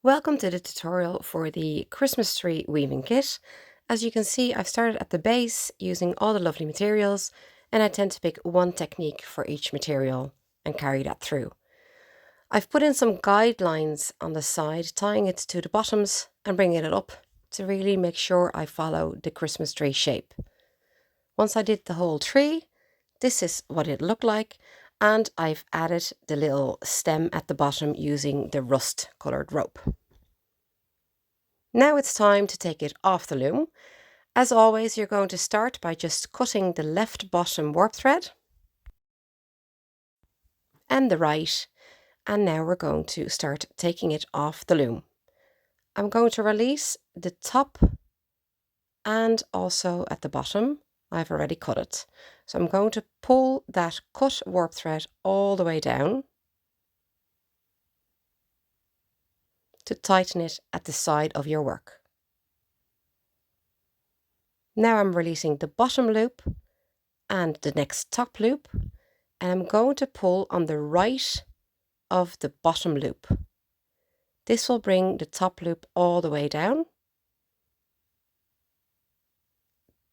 Welcome to the tutorial for the Christmas tree weaving kit. As you can see, I've started at the base using all the lovely materials, and I tend to pick one technique for each material and carry that through. I've put in some guidelines on the side, tying it to the bottoms and bringing it up to really make sure I follow the Christmas tree shape. Once I did the whole tree, this is what it looked like, and I've added the little stem at the bottom using the rust coloured rope. Now it's time to take it off the loom. As always, you're going to start by just cutting the left bottom warp thread and the right, and now we're going to start taking it off the loom. I'm going to release the top and also at the bottom. I've already cut it. So I'm going to pull that cut warp thread all the way down to tighten it at the side of your work. Now I'm releasing the bottom loop and the next top loop, and I'm going to pull on the right of the bottom loop. This will bring the top loop all the way down.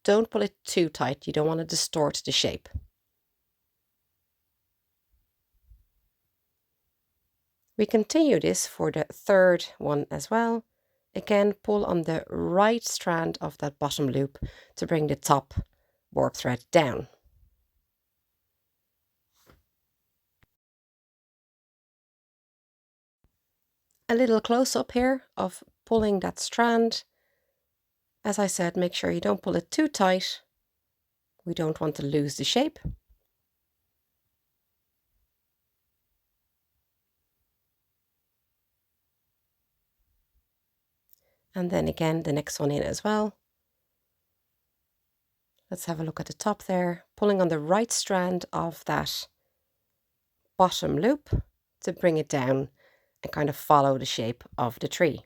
Don't pull it too tight, you don't want to distort the shape. We continue this for the third one as well. Again, pull on the right strand of that bottom loop to bring the top warp thread down. A little close up here of pulling that strand. As I said, make sure you don't pull it too tight. We don't want to lose the shape. And then again, the next one in as well. Let's have a look at the top there, pulling on the right strand of that bottom loop to bring it down and kind of follow the shape of the tree.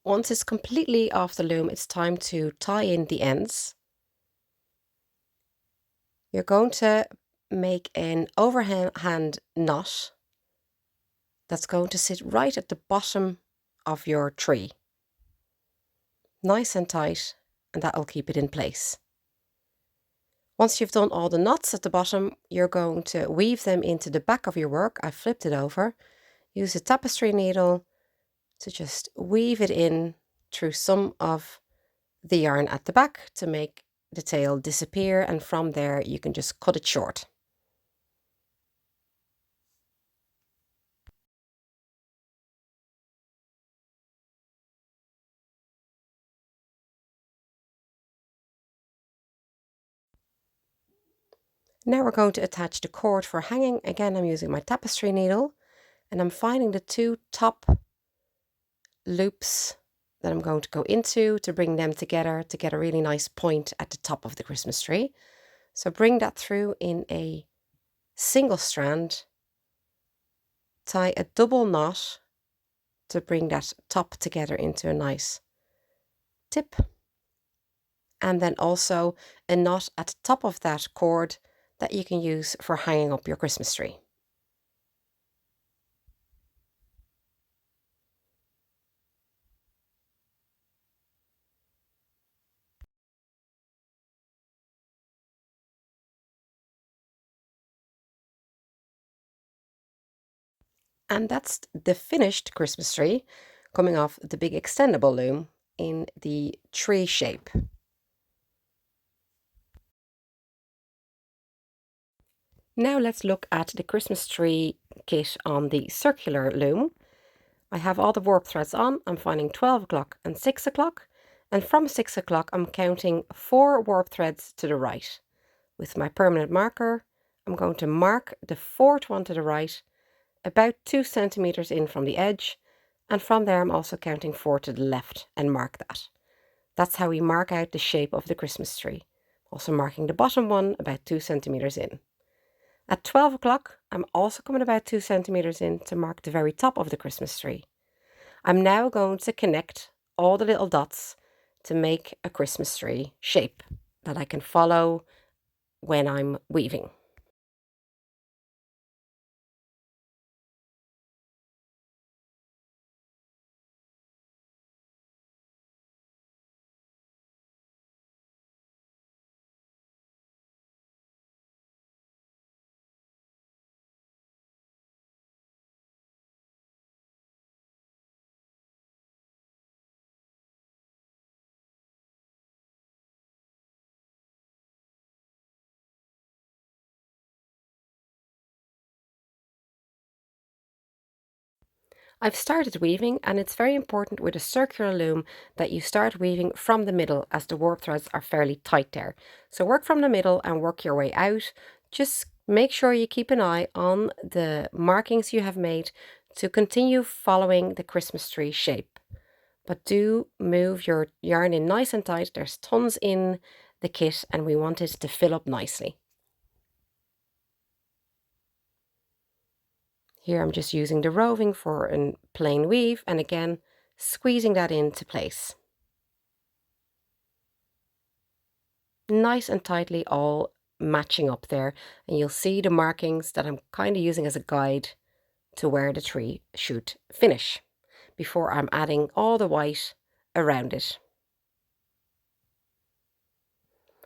Once it's completely off the loom, it's time to tie in the ends. You're going to make an overhand knot that's going to sit right at the bottom of your tree. Nice and tight, and that will keep it in place. Once you've done all the knots at the bottom, you're going to weave them into the back of your work. I flipped it over. Use a tapestry needle to just weave it in through some of the yarn at the back to make the tail disappear, and from there you can just cut it short. Now we're going to attach the cord for hanging. Again, I'm using my tapestry needle, and I'm finding the two top loops that I'm going to go into to bring them together to get a really nice point at the top of the Christmas tree. So bring that through in a single strand, tie a double knot to bring that top together into a nice tip, and then also a knot at the top of that cord that you can use for hanging up your Christmas tree. And that's the finished Christmas tree coming off the big extendable loom in the tree shape. Now let's look at the Christmas tree kit on the circular loom. I have all the warp threads on. I'm finding 12 o'clock and 6 o'clock. And from 6 o'clock, I'm counting 4 warp threads to the right. With my permanent marker, I'm going to mark the fourth one to the right, about 2 centimeters in from the edge. And from there, I'm also counting 4 to the left and mark that. That's how we mark out the shape of the Christmas tree. Also marking the bottom one about 2 centimeters in. At 12 o'clock, I'm also coming about 2 centimeters in to mark the very top of the Christmas tree. I'm now going to connect all the little dots to make a Christmas tree shape that I can follow when I'm weaving. I've started weaving, and it's very important with a circular loom that you start weaving from the middle, as the warp threads are fairly tight there. So work from the middle and work your way out. Just make sure you keep an eye on the markings you have made to continue following the Christmas tree shape. But do move your yarn in nice and tight. There's tons in the kit and we want it to fill up nicely. Here I'm just using the roving for a plain weave, and again squeezing that into place. Nice and tightly all matching up there, and you'll see the markings that I'm kind of using as a guide to where the tree should finish before I'm adding all the white around it.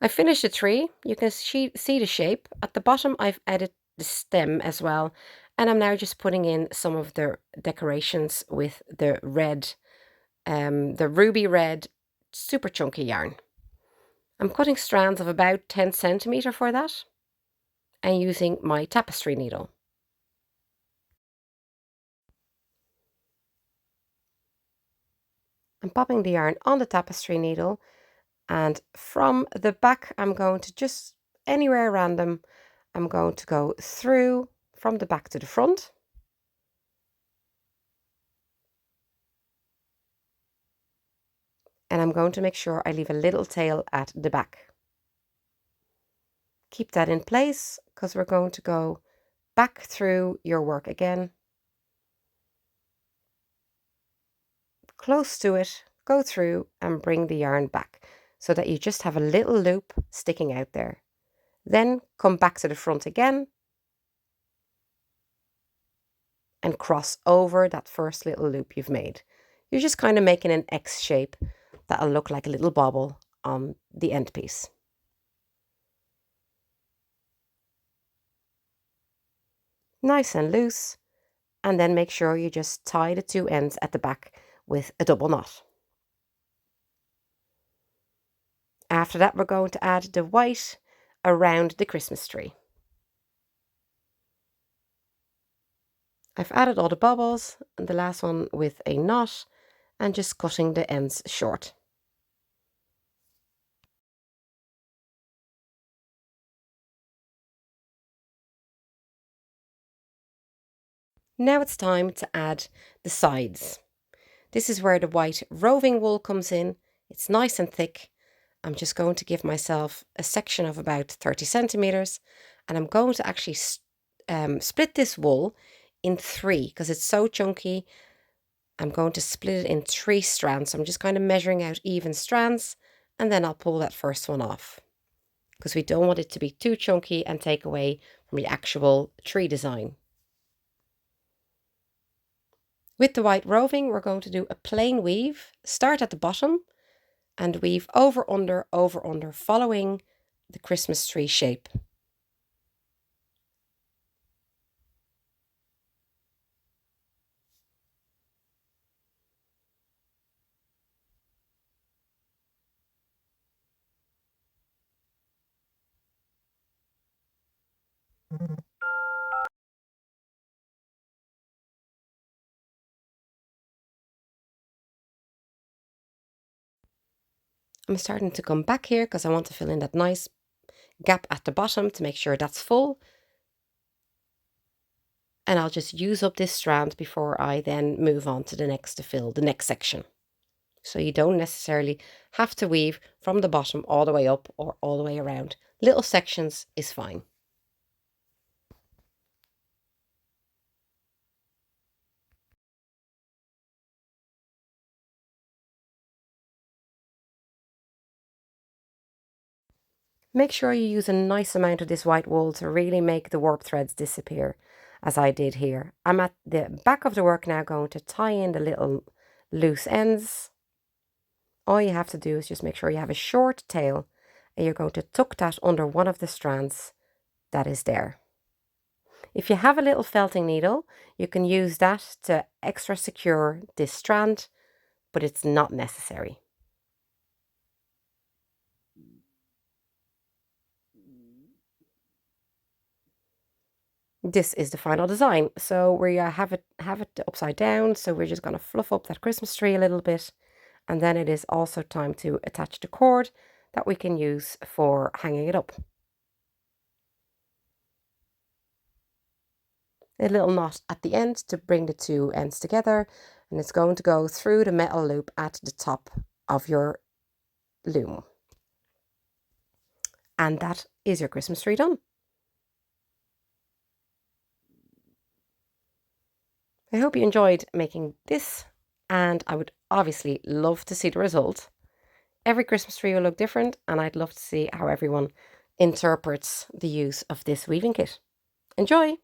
I finished the tree. You can see the shape. At the bottom I've added the stem as well, and I'm now just putting in some of the decorations with the red, the ruby red super chunky yarn. I'm cutting strands of about 10 centimeter for that and using my tapestry needle. I'm popping the yarn on the tapestry needle, and from the back I'm going to just anywhere random, I'm going to go through from the back to the front. And I'm going to make sure I leave a little tail at the back. Keep that in place because we're going to go back through your work again. Close to it, go through and bring the yarn back so that you just have a little loop sticking out there. Then come back to the front again and cross over that first little loop you've made. You're just kind of making an X shape that'll look like a little bobble on the end piece. Nice and loose, and then make sure you just tie the two ends at the back with a double knot. After that, we're going to add the white around the Christmas tree. I've added all the bubbles and the last one with a knot and just cutting the ends short. Now it's time to add the sides. This is where the white roving wool comes in. It's nice and thick. I'm just going to give myself a section of about 30 centimeters, and I'm going to actually split this wool in three because it's so chunky. I'm going to split it in 3 strands. So I'm just kind of measuring out even strands, and then I'll pull that first one off because we don't want it to be too chunky and take away from the actual tree design. With the white roving, we're going to do a plain weave. Start at the bottom and weave over, under, following the Christmas tree shape. I'm starting to come back here because I want to fill in that nice gap at the bottom to make sure that's full. And I'll just use up this strand before I then move on to the next to fill the next section. So you don't necessarily have to weave from the bottom all the way up or all the way around. Little sections is fine. Make sure you use a nice amount of this white wool to really make the warp threads disappear, as I did here. I'm at the back of the work now going to tie in the little loose ends. All you have to do is just make sure you have a short tail, and you're going to tuck that under one of the strands that is there. If you have a little felting needle, you can use that to extra secure this strand, but it's not necessary. this is the final design. So we have it upside down. So we're just going to fluff up that Christmas tree a little bit. And then it is also time to attach the cord that we can use for hanging it up. A little knot at the end to bring the two ends together, and it's going to go through the metal loop at the top of your loom. And that is your Christmas tree done. I hope you enjoyed making this, and I would obviously love to see the result. Every Christmas tree will look different, and I'd love to see how everyone interprets the use of this weaving kit. Enjoy!